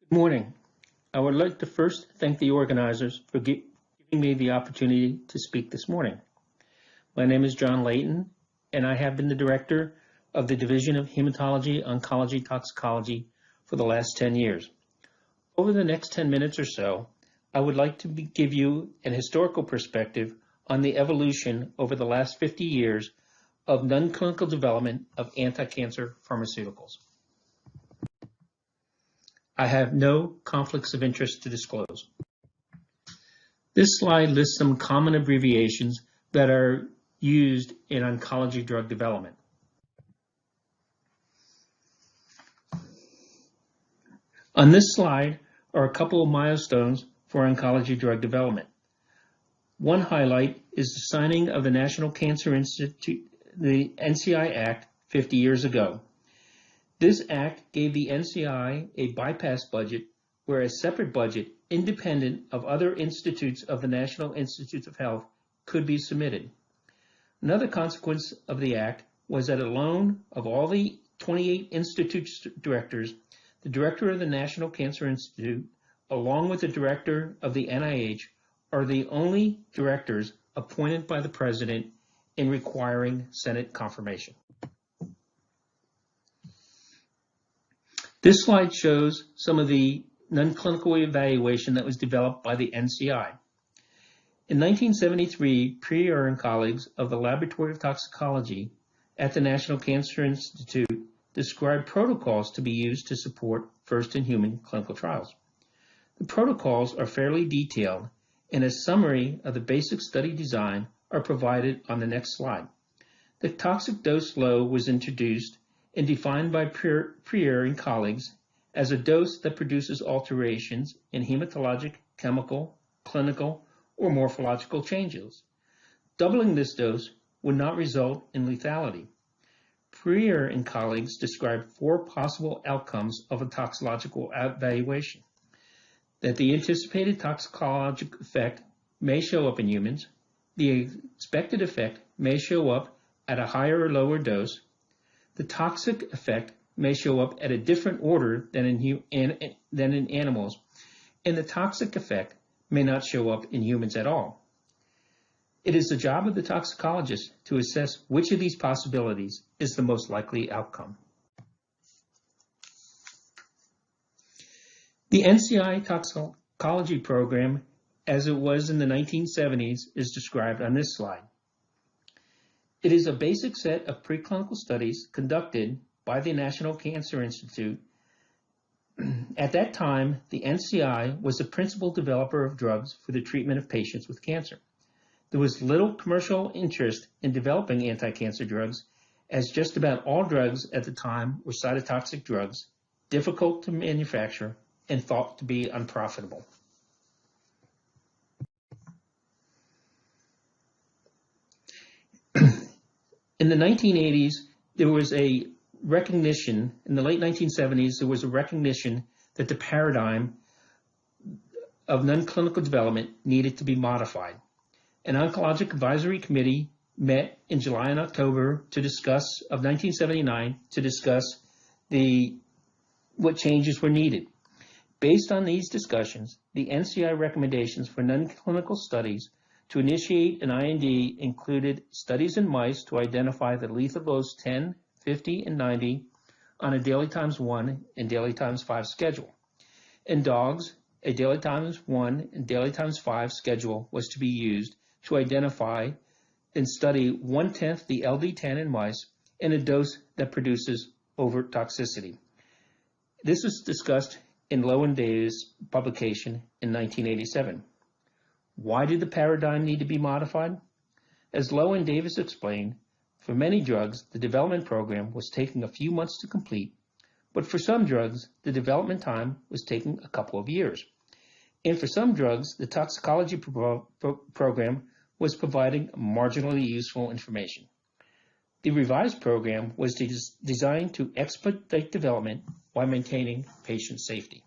Good morning. I would like to first thank the organizers for giving me the opportunity to speak this morning. My name is John Leighton, and I have been the director of the Division of Hematology, Oncology, Toxicology for the last 10 years. Over the next 10 minutes or so, I would like to give you an historical perspective on the evolution over the last 50 years of non-clinical development of anti-cancer pharmaceuticals. I have no conflicts of interest to disclose. This slide lists some common abbreviations that are used in oncology drug development. On this slide are a couple of milestones for oncology drug development. One highlight is the signing of the National Cancer Institute, the NCCI Act 50 years ago. This act gave the NCI a bypass budget where a separate budget, independent of other institutes of the National Institutes of Health, could be submitted. Another consequence of the act was that alone of all the 28 institute directors, the director of the National Cancer Institute, along with the director of the NIH, are the only directors appointed by the president in requiring Senate confirmation. This slide shows some of the nonclinical evaluation that was developed by the NCI. In 1973, PreIND and colleagues of the Laboratory of Toxicology at the National Cancer Institute described protocols to be used to support first-in-human clinical trials. The protocols are fairly detailed, and a summary of the basic study design are provided on the next slide. The toxic dose low was introduced and defined by PreIND and colleagues as a dose that produces alterations in hematologic, chemical, clinical, or morphological changes. Doubling this dose would not result in lethality. PreIND and colleagues described 4 possible outcomes of a toxicological evaluation: that the anticipated toxicologic effect may show up in humans, the expected effect may show up at a higher or lower dose, the toxic effect may show up at a different order than in animals, and the toxic effect may not show up in humans at all. It is the job of the toxicologist to assess which of these possibilities is the most likely outcome. The NCI Toxicology program, as it was in the 1970s, is described on this slide. It is a basic set of preclinical studies conducted by the National Cancer Institute. At that time, the NCI was the principal developer of drugs for the treatment of patients with cancer. There was little commercial interest in developing anti-cancer drugs, as just about all drugs at the time were cytotoxic drugs, difficult to manufacture, and thought to be unprofitable. In the 1980s, there was a recognition, in the late 1970s, there was a recognition that the paradigm of non-clinical development needed to be modified. An Oncologic Advisory Committee met in July and October of 1979 to discuss what changes were needed. Based on these discussions, the NCI recommendations for non-clinical studies to initiate an IND included studies in mice to identify the lethal dose 10, 50, and 90 on a daily ×1 and daily ×5 schedule. In dogs, a daily ×1 and daily ×5 schedule was to be used to identify and study 1/10 the LD10 in mice and a dose that produces overt toxicity. This was discussed in Leighton Davis' publication in 1987. Why did the paradigm need to be modified? As Leighton Davis explained, for many drugs, the development program was taking a few months to complete, but for some drugs, the development time was taking a couple of years. And for some drugs, the toxicology program was providing marginally useful information. The revised program was designed to expedite development while maintaining patient safety.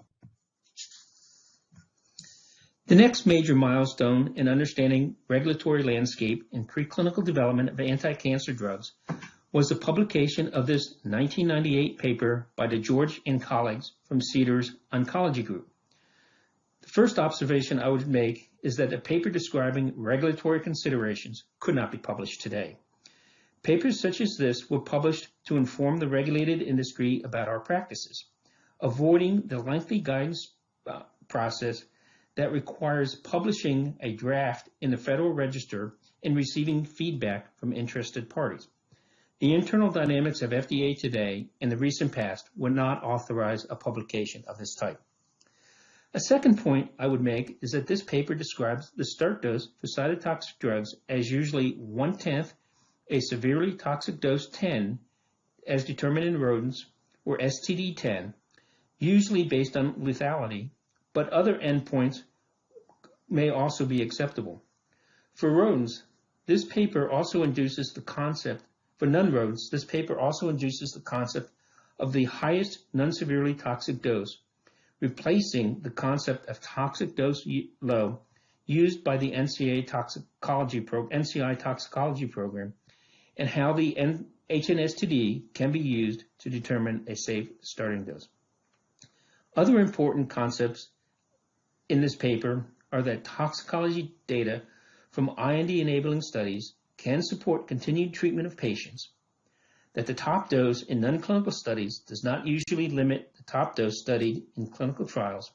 The next major milestone in understanding regulatory landscape in preclinical development of anti-cancer drugs was the publication of this 1998 paper by DeGeorge and colleagues from CDER's Oncology group. The first observation I would make is that a paper describing regulatory considerations could not be published today. Papers such as this were published to inform the regulated industry about our practices, avoiding the lengthy guidance process that requires publishing a draft in the Federal Register and receiving feedback from interested parties. The internal dynamics of FDA today and the recent past would not authorize a publication of this type. A second point I would make is that this paper describes the start dose for cytotoxic drugs as usually 1/10 a severely toxic dose 10 as determined in rodents, or STD10, usually based on lethality, but other endpoints may also be acceptable. For rodents, this paper also induces the concept, for non-rodents, this paper also induces the concept of the highest non-severely toxic dose, replacing the concept of toxic dose low used by the NCCI Toxicology program, and how the HNSTD can be used to determine a safe starting dose. Other important concepts in this paper are that toxicology data from IND-enabling studies can support continued treatment of patients, that the top dose in non-clinical studies does not usually limit the top dose studied in clinical trials,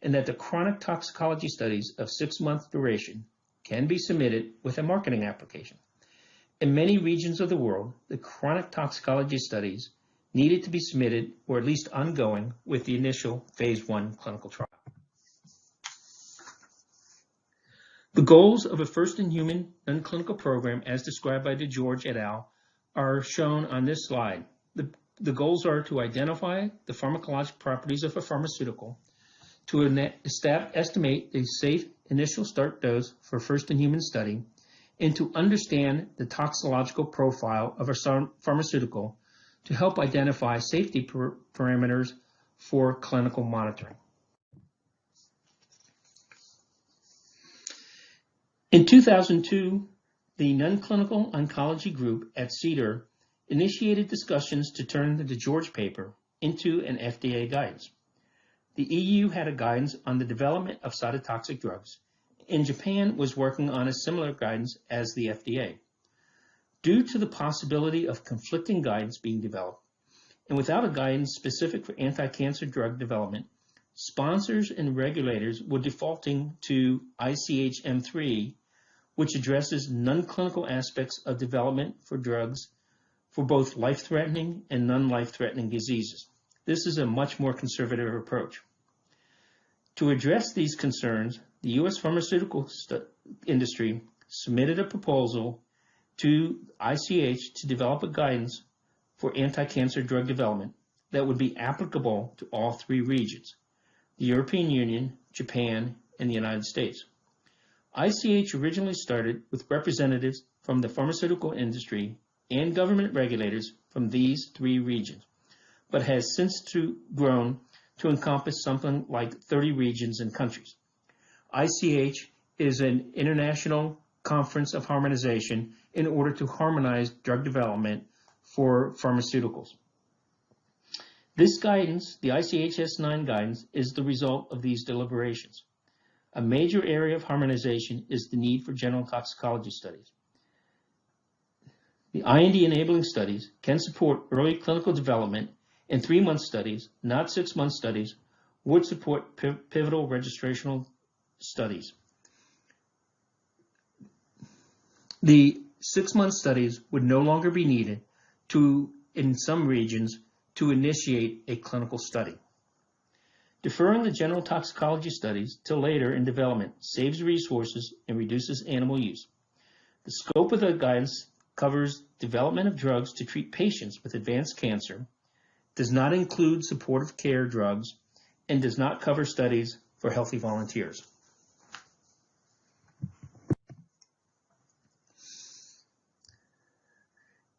and that the chronic toxicology studies of 6-month duration can be submitted with a marketing application. In many regions of the world, the chronic toxicology studies needed to be submitted, or at least ongoing, with the initial phase 1 clinical trial. The goals of a first-in-human non-clinical program, as described by DeGeorge et al., are shown on this slide. The goals are to identify the pharmacologic properties of a pharmaceutical, to estimate the safe initial start dose for first-in-human study, and to understand the toxicological profile of a pharmaceutical to help identify safety parameters for clinical monitoring. In 2002, the Non-Clinical Oncology group at CDER initiated discussions to turn the DeGeorge paper into an FDA guidance. The EU had a guidance on the development of cytotoxic drugs, and Japan was working on a similar guidance as the FDA. Due to the possibility of conflicting guidance being developed, and without a guidance specific for anti-cancer drug development, sponsors and regulators were defaulting to ICES9, which addresses non-clinical aspects of development for drugs for both life-threatening and non-life-threatening diseases. This is a much more conservative approach. To address these concerns, the U.S. pharmaceutical industry submitted a proposal to ICH to develop a guidance for anti-cancer drug development that would be applicable to all 3 regions, the European Union, Japan, and the United States. ICH originally started with representatives from the pharmaceutical industry and government regulators from these 3 regions, but has since grown to encompass something like 30 regions and countries. ICH is an international conference of harmonization in order to harmonize drug development for pharmaceuticals. This guidance, the ICES9 guidance, is the result of these deliberations. A major area of harmonization is the need for general toxicology studies. The IND-enabling studies can support early clinical development, and 3-month studies, not 6-month studies, would support pivotal registrational studies. The 6-month studies would no longer be needed in some regions, to initiate a clinical study. Deferring the general toxicology studies till later in development saves resources and reduces animal use. The scope of the guidance covers development of drugs to treat patients with advanced cancer, does not include supportive care drugs, and does not cover studies for healthy volunteers.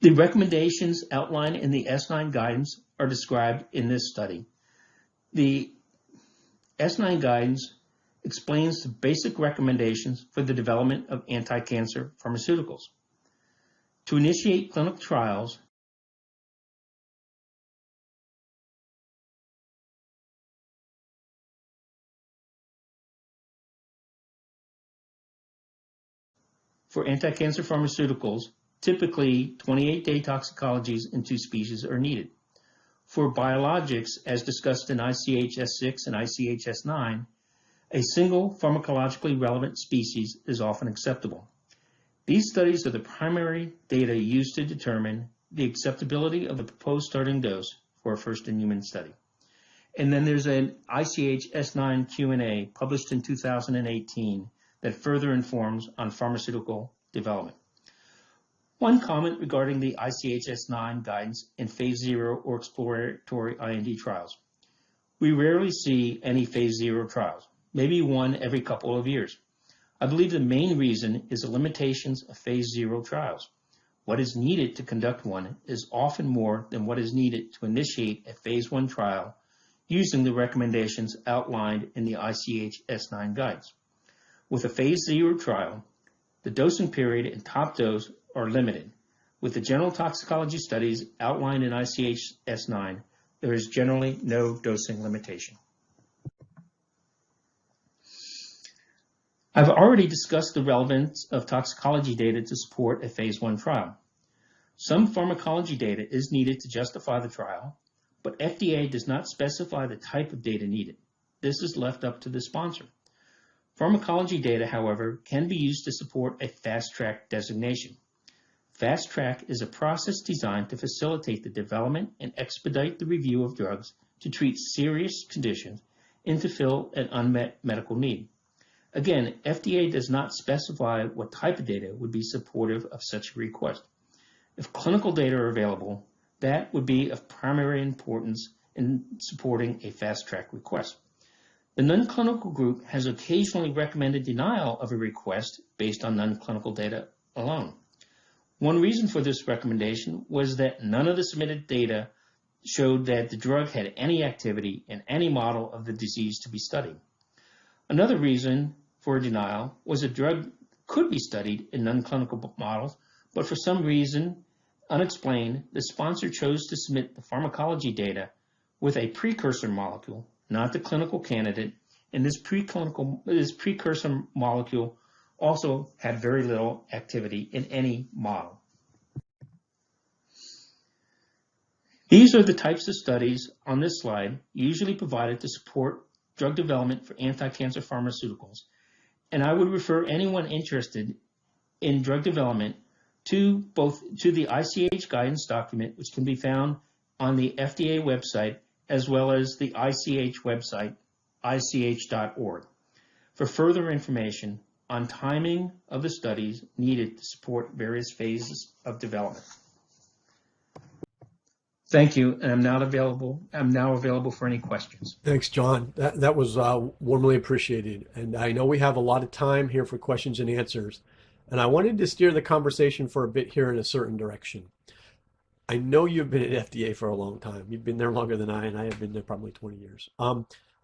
The recommendations outlined in the S9 guidance are described in this study. The S9 guidance explains the basic recommendations for the development of anti-cancer pharmaceuticals. To initiate clinical trials, For anti-cancer pharmaceuticals, typically 28-day toxicologies in 2 species are needed. For biologics, as discussed in ICHS6 and ICHS9, a single pharmacologically relevant species is often acceptable. These studies are the primary data used to determine the acceptability of the proposed starting dose for a first-in-human study. And then there's an ICHS9 Q&A published in 2018 that further informs on pharmaceutical development. One comment regarding the ICHS9 guidance in phase 0 or exploratory IND trials. We rarely see any phase 0 trials, maybe one every couple of years. I believe the main reason is the limitations of phase 0 trials. What is needed to conduct one is often more than what is needed to initiate a phase 1 trial using the recommendations outlined in the ICHS9 guidance. With a phase 0 trial, the dosing period and top dose are limited. With the general toxicology studies outlined in ICHS9, there is generally no dosing limitation. I've already discussed the relevance of toxicology data to support a phase 1 trial. Some pharmacology data is needed to justify the trial, but FDA does not specify the type of data needed. This is left up to the sponsor. Pharmacology data, however, can be used to support a fast track designation. Fast track is a process designed to facilitate the development and expedite the review of drugs to treat serious conditions and to fill an unmet medical need. Again, FDA does not specify what type of data would be supportive of such a request. If clinical data are available, that would be of primary importance in supporting a fast track request. The non-clinical group has occasionally recommended denial of a request based on non-clinical data alone. One reason for this recommendation was that none of the submitted data showed that the drug had any activity in any model of the disease to be studied. Another reason for denial was a drug could be studied in non-clinical models, but for some reason unexplained, the sponsor chose to submit the pharmacology data with a precursor molecule, not the clinical candidate, and this precursor molecule also had very little activity in any model. These are the types of studies on this slide usually provided to support drug development for anti-cancer pharmaceuticals, and I would refer anyone interested in drug development to the ICH guidance document, which can be found on the FDA website, as well as the ICH website, ich.org, for further information on timing of the studies needed to support various phases of development. Thank you, and I'm now available for any questions. Thanks, John. That was warmly appreciated. And I know we have a lot of time here for questions and answers. And I wanted to steer the conversation for a bit here in a certain direction. I know you've been at FDA for a long time. You've been there longer than I, and I have been there probably 20 years.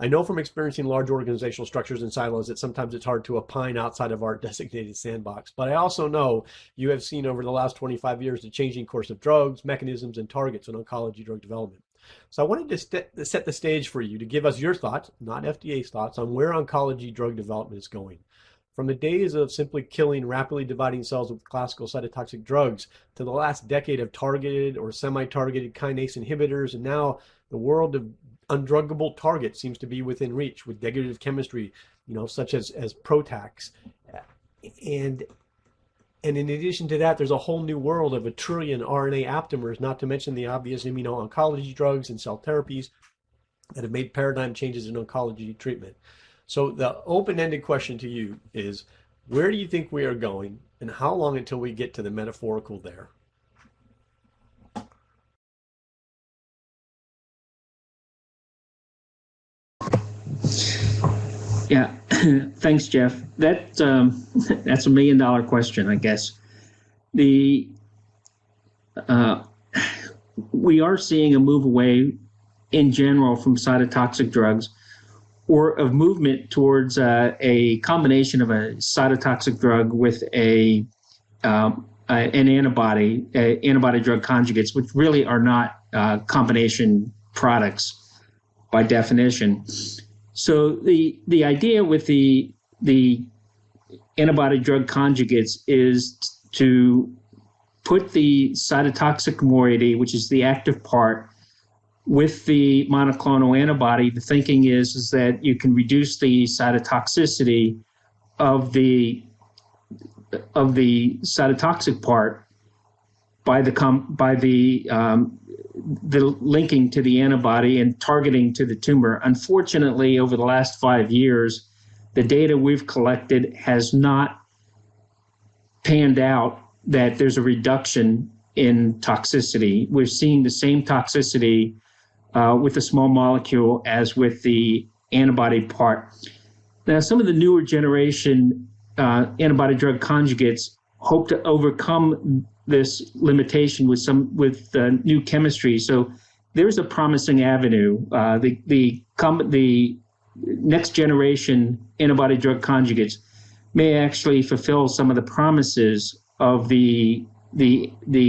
I know from experiencing large organizational structures and silos that sometimes it's hard to opine outside of our designated sandbox. But I also know you have seen over the last 25 years the changing course of drugs, mechanisms, and targets in oncology drug development. So I wanted to set the stage for you to give us your thoughts, not FDA's thoughts, on where oncology drug development is going. From the days of simply killing rapidly dividing cells with classical cytotoxic drugs to the last decade of targeted or semi-targeted kinase inhibitors, and now the world of undruggable targets seems to be within reach with degradative chemistry, such as PROTACs. And in addition to that, there's a whole new world of 1 trillion RNA aptamers, not to mention the obvious immuno-oncology drugs and cell therapies that have made paradigm changes in oncology treatment. So the open-ended question to you is, where do you think we are going, and how long until we get to the metaphorical there? Yeah, thanks, Jeff. That's a $1 million question, I guess. We are seeing a move away in general from cytotoxic drugs, or of movement towards a combination of a cytotoxic drug with an antibody, antibody-drug conjugates, which really are not combination products by definition. So the idea with the antibody drug conjugates is to put the cytotoxic moiety, which is the active part, with the monoclonal antibody. The thinking is that you can reduce the cytotoxicity of the cytotoxic part by the linking to the antibody and targeting to the tumor. Unfortunately, over the last 5 years, the data we've collected has not panned out that there's a reduction in toxicity. We're seeing the same toxicity with the small molecule as with the antibody part. Now, some of the newer generation antibody drug conjugates hope to overcome this limitation with new chemistry. So there's a promising avenue. The next generation antibody drug conjugates may actually fulfill some of the promises of the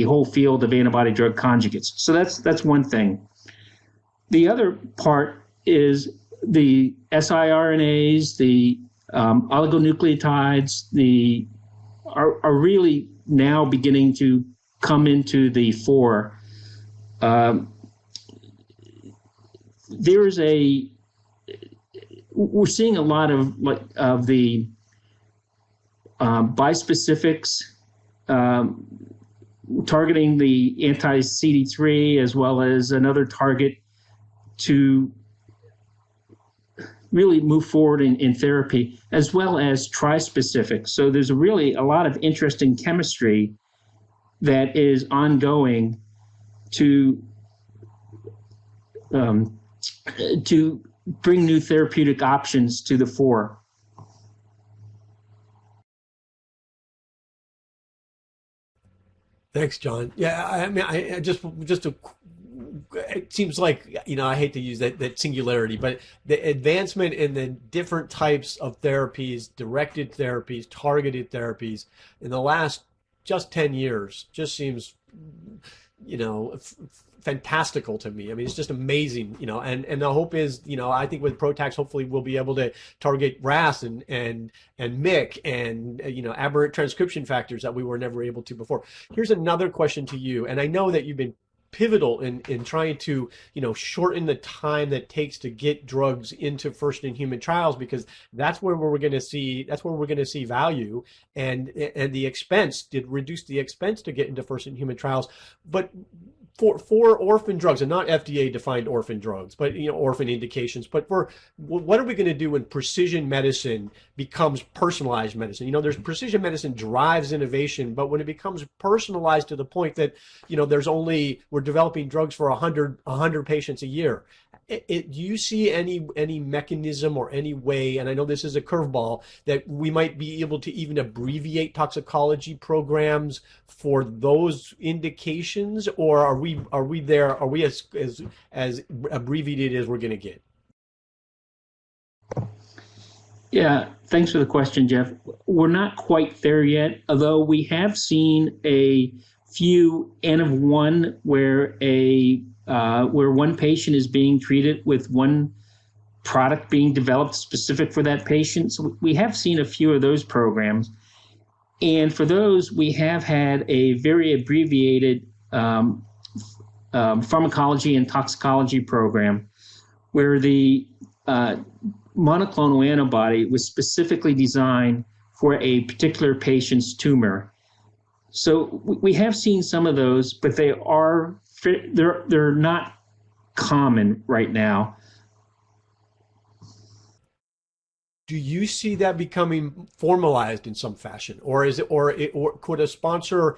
whole field of antibody drug conjugates. So that's one thing. The other part is the siRNAs, the oligonucleotides, are really now beginning to come into the fore. We're seeing a lot of the bispecifics targeting the anti-CD3 as well as another target to really move forward in therapy, as well as trispecific. So there's really a lot of interesting chemistry that is ongoing to bring new therapeutic options to the fore. Thanks, John. Yeah, I mean, it seems like, I hate to use that singularity, but the advancement in the different types of therapies, directed therapies, targeted therapies in the last just 10 years just seems, fantastical to me. I mean, it's just amazing, and the hope is, I think with PROTACs, hopefully we'll be able to target RAS and MYC and, aberrant transcription factors that we were never able to before. Here's another question to you. And I know that you've been pivotal in trying to, shorten the time that takes to get drugs into first in human trials, because that's where we're going to see value, and the expense did reduce the expense to get into first in human trials. But for orphan drugs, and not FDA defined orphan drugs, but orphan indications, but what are we going to do when precision medicine becomes personalized medicine? There's precision medicine drives innovation, but when it becomes personalized to the point that we're developing drugs for 100 patients a year, do you see any mechanism or any way, and I know this is a curveball, that we might be able to even abbreviate toxicology programs for those indications, or are we as abbreviated as we're going to get? Yeah, thanks for the question, Jeff. We're not quite there yet, although we have seen a few N of 1 where one patient is being treated with one product being developed specific for that patient. So we have seen a few of those programs. And for those, we have had a very abbreviated pharmacology and toxicology program where the monoclonal antibody was specifically designed for a particular patient's tumor. So we have seen some of those, but they're not common right now. Do you see that becoming formalized in some fashion, or could a sponsor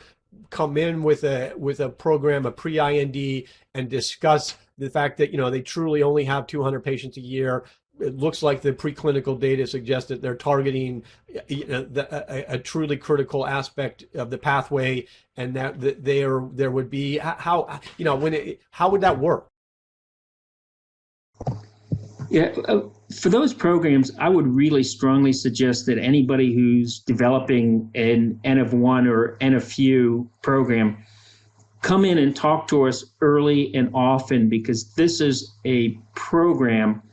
come in with a program, a pre-IND, and discuss the fact that they truly only have 200 patients a year? It looks like the preclinical data suggests that they're targeting a truly critical aspect of the pathway, and that there would be how would that work? Yeah, for those programs, I would really strongly suggest that anybody who's developing an N of 1 or N of few program come in and talk to us early and often, because this is a program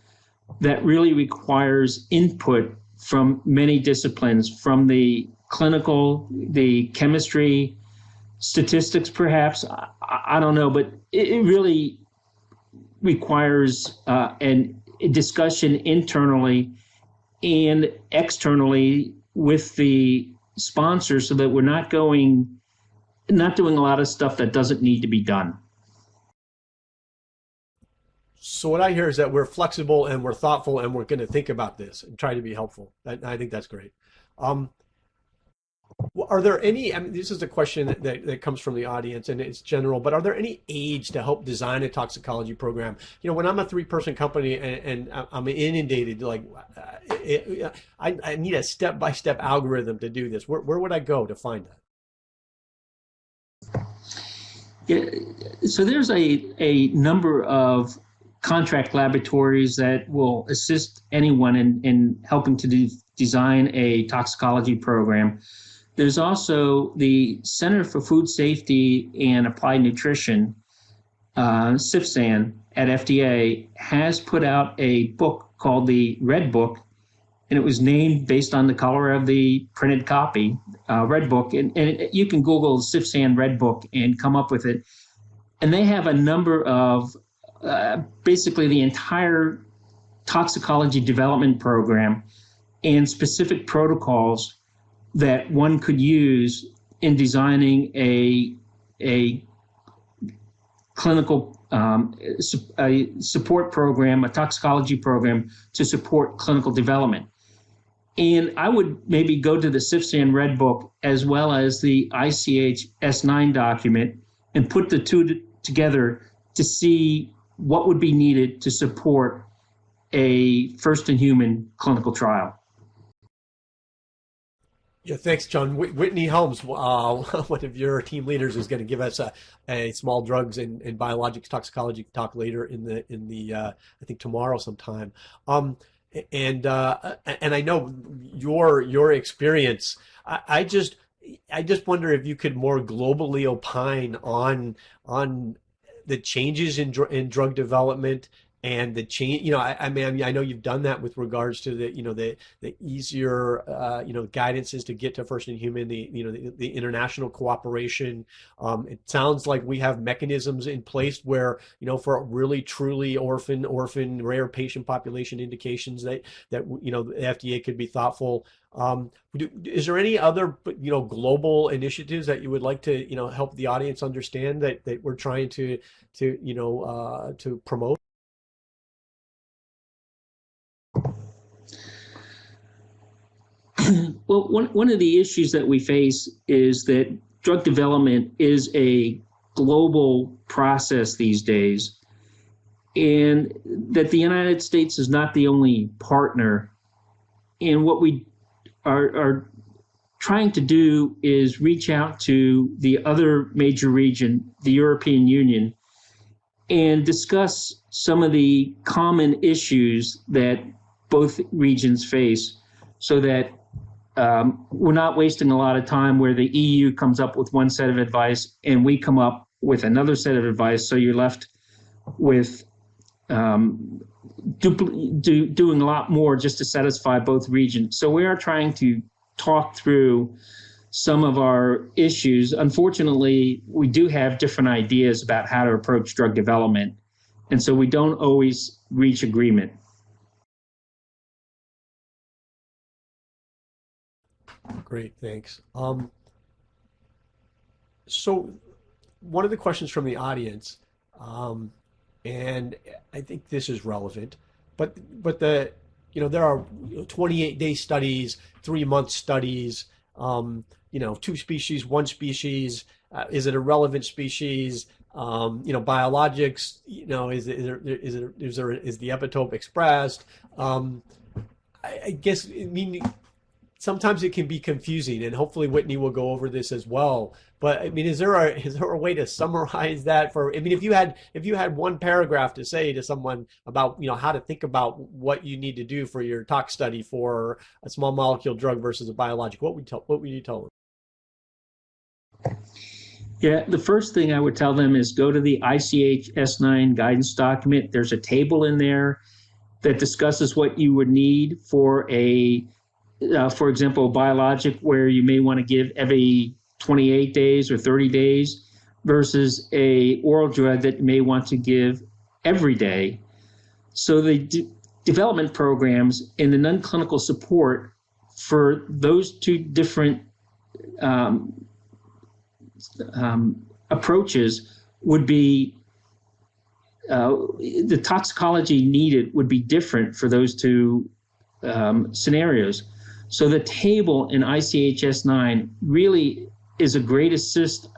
that really requires input from many disciplines, from the clinical, the chemistry, statistics perhaps, I don't know, but it really requires a discussion internally and externally with the sponsors so that we're not doing a lot of stuff that doesn't need to be done. So what I hear is that we're flexible and we're thoughtful and we're going to think about this and try to be helpful. I think that's great. Are there any, I mean, this is a question that comes from the audience and it's general, but are there any aids to help design a toxicology program? You know, when I'm a 3-person company and I'm inundated, like I need a step-by-step algorithm to do this. Where would I go to find that? Yeah, so there's a number of contract laboratories that will assist anyone in helping to design a toxicology program. There's also the Center for Food Safety and Applied Nutrition, CIFSAN, at FDA, has put out a book called the Red Book, and it was named based on the color of the printed copy, Red Book. And you can Google CIFSAN Red Book and come up with it. And they have a number of, basically the entire toxicology development program and specific protocols that one could use in designing a clinical a support program, a toxicology program to support clinical development. And I would maybe go to the CIFSAN Red Book as well as the ICES9 document and put the two together to see what would be needed to support a first-in-human clinical trial. Yeah, thanks, John. Whitney Helms, one of your team leaders, is going to give us a small drugs and biologics toxicology talk later in the I think tomorrow sometime. And I know your experience. I just wonder if you could more globally opine on the changes in drug development and the change. You know, I mean, I know you've done that with regards to the easier guidances to get to first in human, the international cooperation. It sounds like we have mechanisms in place where, for really truly orphan rare patient population indications that the FDA could be thoughtful. Is there any other global initiatives that you would like to help the audience understand that we're trying to promote? Well, one of the issues that we face is that drug development is a global process these days, and that the United States is not the only partner. And what we are trying to do is reach out to the other major region, the European Union, and discuss some of the common issues that both regions face so that we're not wasting a lot of time where the EU comes up with one set of advice and we come up with another set of advice. So you're left with doing a lot more just to satisfy both regions. So we are trying to talk through some of our issues. Unfortunately, we do have different ideas about how to approach drug development, and so we don't always reach agreement. Great, thanks. So one of the questions from the audience, and I think this is relevant, but there are 28-day studies, 3-month studies, 2 species, 1 species. Is it a relevant species? Biologics. Is the epitope expressed? I guess sometimes it can be confusing, and hopefully Whitney will go over this as well. But I mean, is there a way to summarize that if you had one paragraph to say to someone about, how to think about what you need to do for your tox study for a small molecule drug versus a biologic, what would you tell them? Yeah, the first thing I would tell them is go to the ICES9 Guidance document. There's a table in there that discusses what you would need for a for example, a biologic where you may want to give every 28 days or 30 days versus a oral drug that you may want to give every day. So the development programs and the non-clinical support for those two different approaches would be, the toxicology needed would be different for those two scenarios. So the table in ICES9 really is a great assist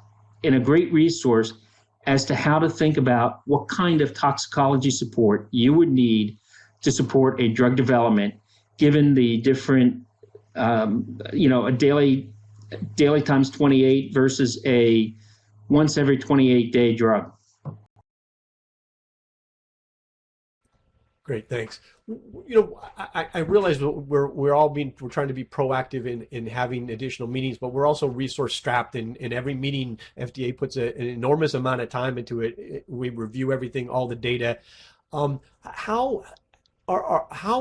and a great resource as to how to think about what kind of toxicology support you would need to support a drug development, given the different, a daily times 28 versus a once every 28-day drug. Great, thanks. I realize we're trying to be proactive in having additional meetings, but we're also resource strapped. In every meeting, FDA puts an enormous amount of time into it. We review everything, all the data. How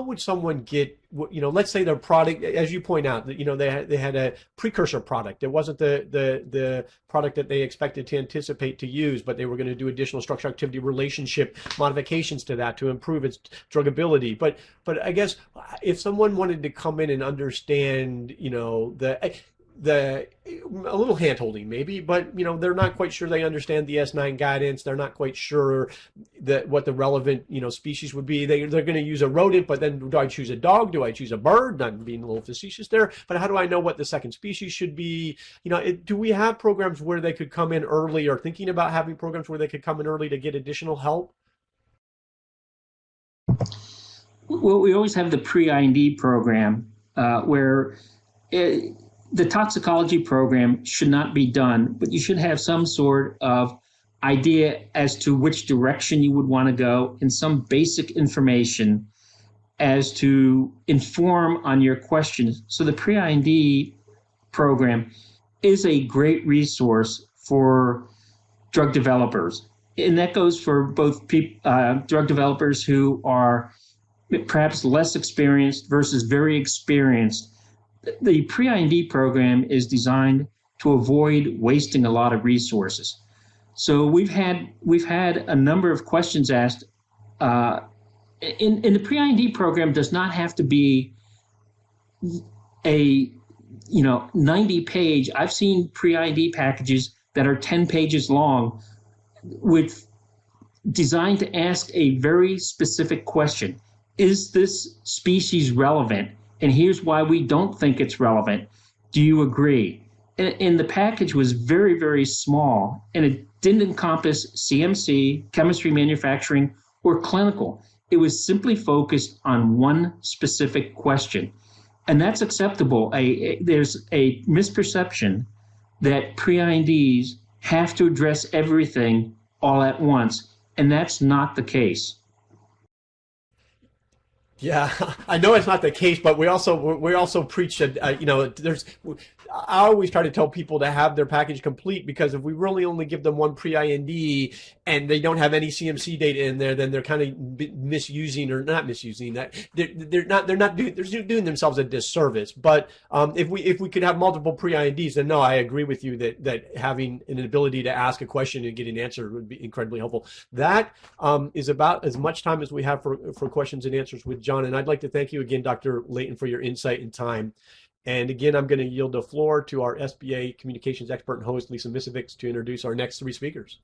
would someone get, let's say their product, as you point out, they had a precursor product. It wasn't the product that they expected to anticipate to use, but they were going to do additional structure activity relationship modifications to that to improve its drugability. But I guess if someone wanted to come in and understand, a little hand-holding maybe, but they're not quite sure they understand the S9 guidance. They're not quite sure what the relevant species would be. They're going to use a rodent, but then do I choose a dog? Do I choose a bird? Not being a little facetious there, but how do I know what the second species should be? Do we have programs where they could come in early, or thinking about having programs where they could come in early to get additional help? Well, we always have the PreIND program where the toxicology program should not be done, but you should have some sort of idea as to which direction you would want to go and some basic information as to inform on your questions. So the PreIND program is a great resource for drug developers. And that goes for both drug developers who are perhaps less experienced versus very experienced. The PreIND program is designed to avoid wasting a lot of resources. So we've had a number of questions asked. In the PreIND program does not have to be a 90-page. I've seen PreIND packages that are 10 pages long, designed to ask a very specific question: is this species relevant? And here's why we don't think it's relevant. Do you agree? And the package was very, very small, and it didn't encompass CMC, chemistry, manufacturing, or clinical. It was simply focused on one specific question. And that's acceptable. There's a misperception that PreINDs have to address everything all at once, and that's not the case. Yeah, I know it's not the case, but we also preach that I always try to tell people to have their package complete, because if we really only give them one PreIND and they don't have any CMC data in there, then they're kind of misusing, or not misusing, that they're doing themselves a disservice. But if we could have multiple PreINDs, then no, I agree with you that having an ability to ask a question and get an answer would be incredibly helpful. That is about as much time as we have for questions and answers with John. And I'd like to thank you again, Dr. Leighton, for your insight and time. And again, I'm going to yield the floor to our SBA communications expert and host, Lisa Misovics, to introduce our next three speakers.